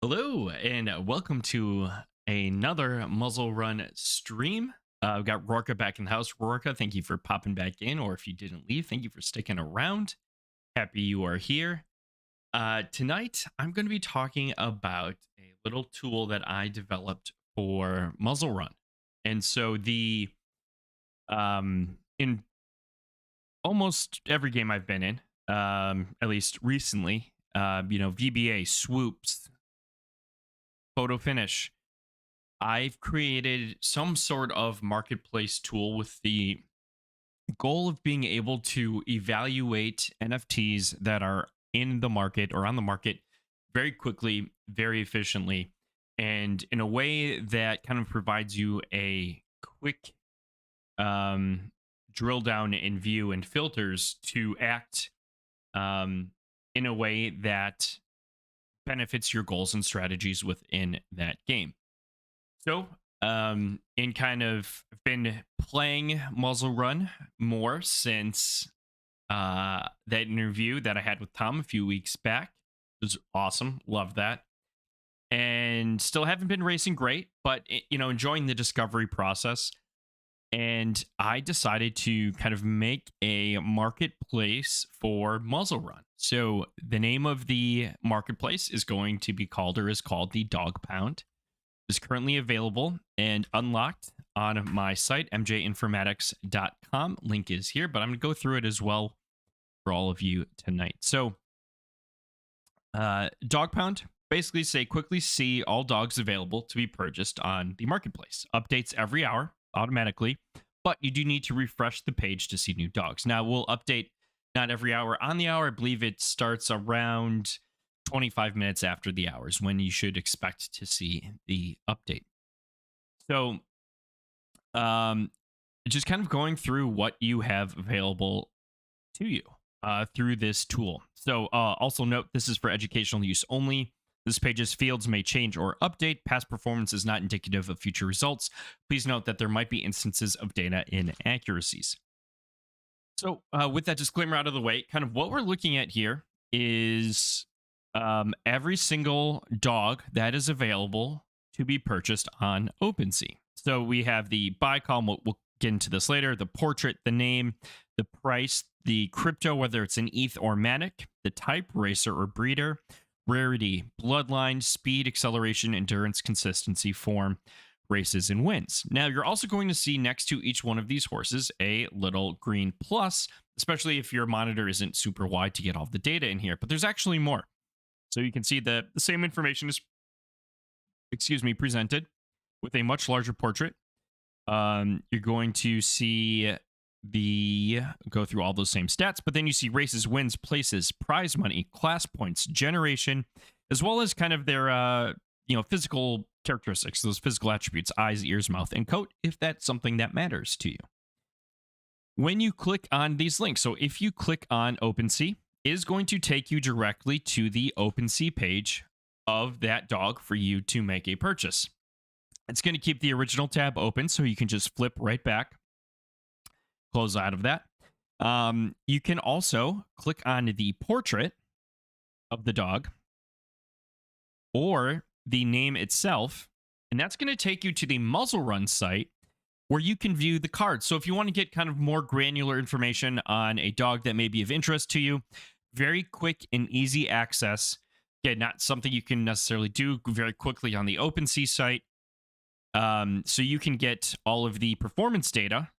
Hello, and welcome to another Muzzle Run stream. We've got Rorka back in the house. Rorka, thank you for popping back in, or if you didn't leave, thank you for sticking around. Happy you are here. Tonight, I'm going to be talking about a little tool that I developed for Muzzle Run. And so in almost every game I've been in, at least recently, VBA, swoops, photo finish. I've created some sort of marketplace tool with the goal of being able to evaluate NFTs that are in the market or on the market very quickly, very efficiently, and in a way that kind of provides you a quick um, drill down in view and filters to act in a way that benefits your goals and strategies within that game. So, in kind of been playing Muzzle Run more since that interview that I had with Tom a few weeks back. It was awesome. Love that. And still haven't been racing great, but enjoying the discovery process. And I decided to kind of make a marketplace for Muzzle Run. So the name of the marketplace is going to be called, or is called, the Dog Pound. It is currently available and unlocked on my site, mjinformatics.com. Link is here, but I'm going to go through it as well for all of you tonight. So Dog Pound, basically say quickly see all dogs available to be purchased on the marketplace. Updates every hour automatically, but you do need to refresh the page to see new dogs. Now, we'll update not every hour on the hour. I believe it starts around 25 minutes after the hours when you should expect to see the update. So, just kind of going through what you have available to you through this tool. So, also note this is for educational use only. This page's fields may change or update. Past performance is not indicative of future results. Please note that there might be instances of data inaccuracies. So with that disclaimer out of the way, kind of what we're looking at here is every single dog that is available to be purchased on OpenSea. So we have the buy column. We'll get into this later. The portrait, the name, the price, the crypto, whether it's an ETH or Matic, the type, racer or breeder, rarity, bloodline, speed, acceleration, endurance, consistency, form, races, and wins. Now, you're also going to see next to each one of these horses a little green plus, especially if your monitor isn't super wide to get all the data in here. But there's actually more. So you can see the same information is, presented with a much larger portrait. You're going to see go through all those same stats, but then you see races, wins, places, prize money, class points, generation, as well as kind of their physical characteristics, those physical attributes, eyes, ears, mouth, and coat, if that's something that matters to you. When you click on these links, so if you click on OpenSea, it is going to take you directly to the OpenSea page of that dog for you to make a purchase. It's going to keep the original tab open, so you can just flip right back, close out of that. You can also click on the portrait of the dog or the name itself, and that's going to take you to the Muzzle Run site where you can view the cards. So if you want to get kind of more granular information on a dog that may be of interest to you, very quick and easy access. Again, not something you can necessarily do very quickly on the OpenSea site. So you can get all of the performance data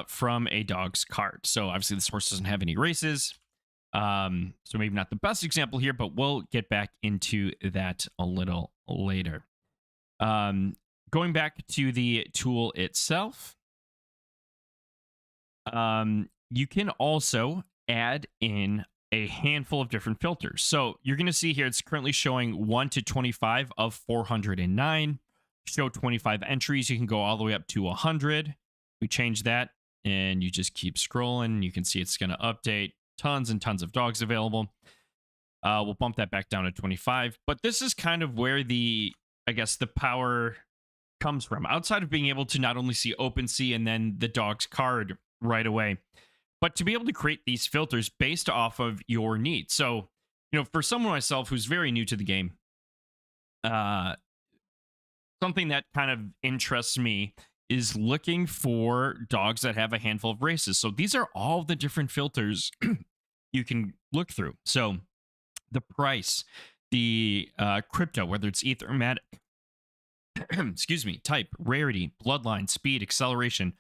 from a dog's card. So obviously this horse doesn't have any races. So maybe not the best example here, but we'll get back into that a little later. Going back to the tool itself, you can also add in a handful of different filters. So you're going to see here, it's currently showing 1 to 25 of 409. Show 25 entries. You can go all the way up to 100. We change that and you just keep scrolling. You can see it's going to update. Tons and tons of dogs available. We'll bump that back down to 25. But this is kind of where the power comes from. Outside of being able to not only see OpenSea and then the dog's card right away, but to be able to create these filters based off of your needs. So, for someone myself who's very new to the game, uh, something that kind of interests me is looking for dogs that have a handful of races. So these are all the different filters you can look through. So the price, the crypto, whether it's ether or matic, excuse me, type, rarity, bloodline, speed, acceleration,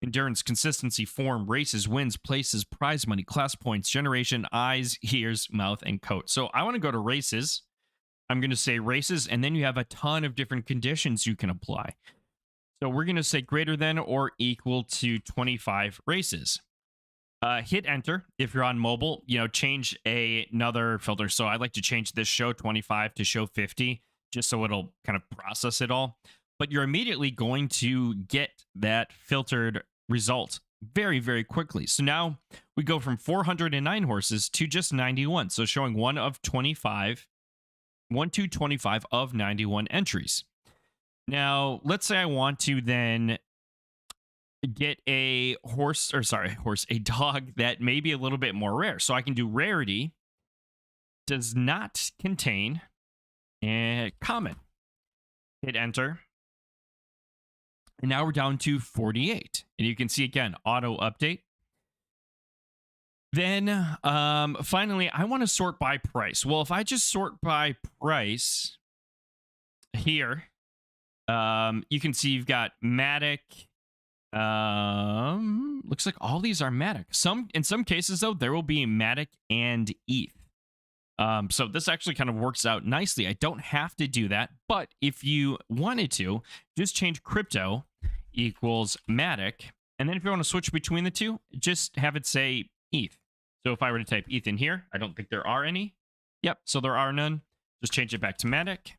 endurance, consistency, form, races, wins, places, prize money, class points, generation, eyes, ears, mouth, and coat. So I want to go to races. I'm going to say races, and then you have a ton of different conditions you can apply. So we're going to say greater than or equal to 25 races. Hit enter if you're on mobile. Change another filter. So I like to change this show 25 to show 50, just so it'll kind of process it all. But you're immediately going to get that filtered result very, very quickly. So now we go from 409 horses to just 91. So showing one to 25 of 91 entries. Now, let's say I want to then get a dog that may be a little bit more rare. So I can do rarity does not contain a common. Hit enter. And now we're down to 48. And you can see again, auto update. Then finally, I want to sort by price. Well, if I just sort by price here, you can see you've got Matic. Looks like all these are Matic. In some cases, though, there will be Matic and ETH. So this actually kind of works out nicely. I don't have to do that, but if you wanted to, just change crypto equals Matic. And then if you want to switch between the two, just have it say ETH. So if I were to type ETH in here, I don't think there are any. Yep, so there are none. Just change it back to Matic.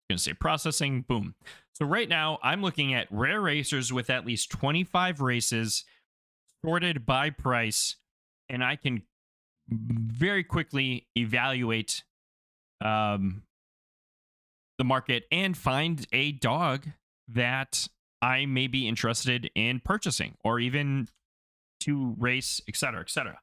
Going to say processing, boom. So right now I'm looking at rare racers with at least 25 races sorted by price, and I can very quickly evaluate the market and find a dog that I may be interested in purchasing, or even to race, etc., etc.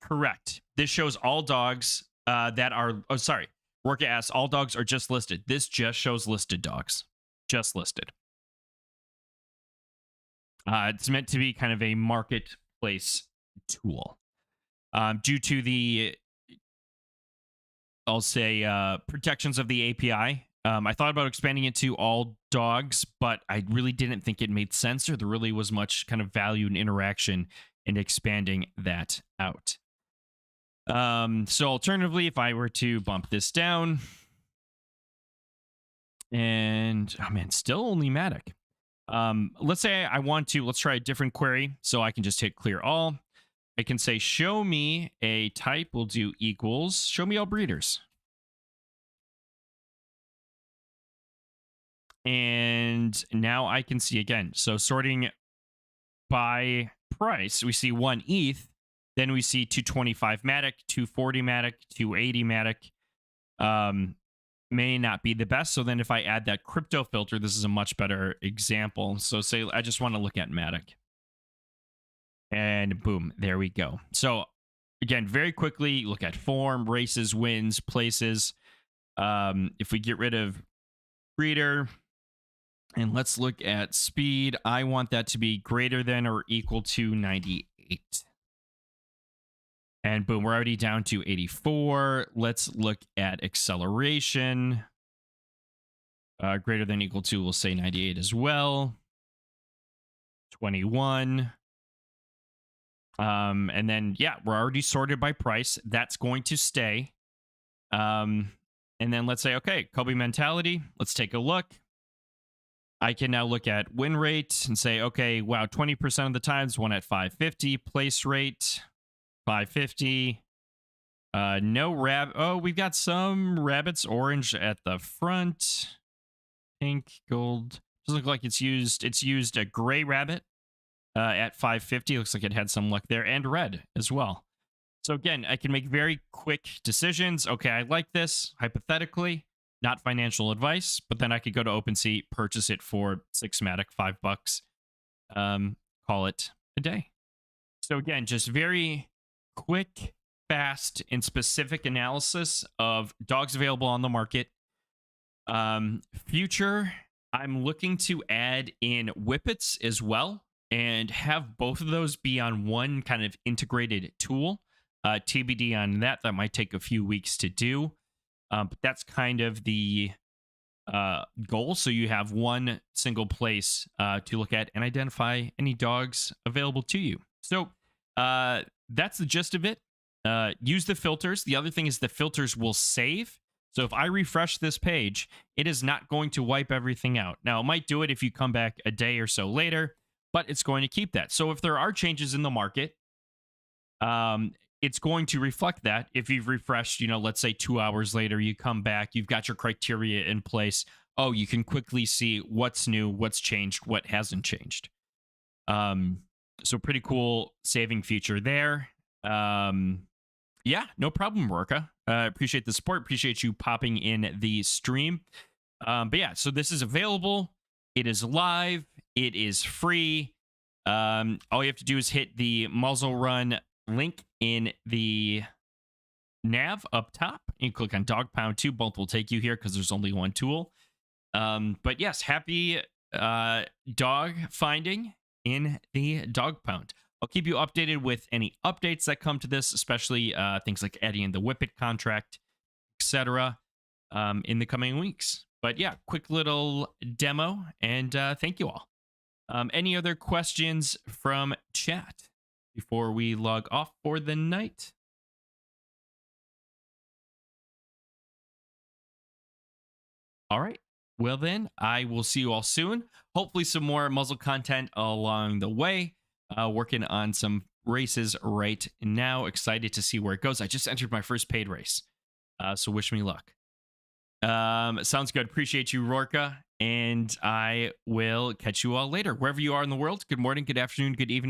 Correct. This shows all dogs that are. Oh, sorry. Work asks, all dogs are just listed. This just shows listed dogs. Just listed. It's meant to be kind of a marketplace tool. Due to the, I'll say, protections of the API, I thought about expanding it to all dogs, but I really didn't think it made sense, or there really was much kind of value and interaction in expanding that out. So alternatively, if I were to bump this down, and oh man, still only Matic. Let's say I want to, let's try a different query. So I can just hit clear all. I can say, show me a type. We'll do equals, show me all breeders. And now I can see again. So sorting by price, we see 1 ETH. Then we see 225 Matic, 240 Matic, 280 Matic. May not be the best. So then if I add that crypto filter, this is a much better example. So say I just want to look at Matic. And boom, there we go. So again, very quickly, look at form, races, wins, places. If we get rid of breeder, and let's look at speed, I want that to be greater than or equal to 98. And boom, we're already down to 84. Let's look at acceleration. Greater than or equal to, we'll say 98 as well. 21. And then, yeah, we're already sorted by price. That's going to stay. And then let's say, okay, Kobe mentality. Let's take a look. I can now look at win rate and say, okay, wow, 20% of the times one at 550. Place rate, 550. No rabbit. Oh, we've got some rabbits. Orange at the front. Pink, gold. Doesn't look like it's used. It's used a gray rabbit at 550. Looks like it had some luck there. And red as well. So again, I can make very quick decisions. Okay, I like this, hypothetically. Not financial advice, but then I could go to OpenSea, purchase it for $6 $5. Call it a day. So again, just very quick, fast and specific analysis of dogs available on the market. Future, I'm looking to add in whippets as well and have both of those be on one kind of integrated tool. TBD on that. That might take a few weeks to do. But that's kind of the goal. So you have one single place to look at and identify any dogs available to you. So that's the gist of it. Use the filters. The other thing is the filters will save. So if I refresh this page, it is not going to wipe everything out. Now, it might do it if you come back a day or so later, but it's going to keep that. So if there are changes in the market, it's going to reflect that. If you've refreshed, let's say 2 hours later, you come back, you've got your criteria in place. Oh, you can quickly see what's new, what's changed, what hasn't changed. So pretty cool saving feature there. Yeah, no problem, Rorka. Appreciate the support. Appreciate you popping in the stream. But yeah, so this is available. It is live. It is free. All you have to do is hit the Muzzle Run link in the nav up top. You click on Dog Pound 2. Both will take you here because there's only one tool. But yes, happy dog finding in the Dog Pound. I'll keep you updated with any updates that come to this, especially things like adding the Whippet contract, etc., in the coming weeks. But yeah, quick little demo, and thank you all. Any other questions from chat before we log off for the night? All right. Well, then, I will see you all soon. Hopefully some more Muzzle content along the way. Working on some races right now. Excited to see where it goes. I just entered my first paid race. So wish me luck. Sounds good. Appreciate you, Rorka. And I will catch you all later. Wherever you are in the world, good morning, good afternoon, good evening.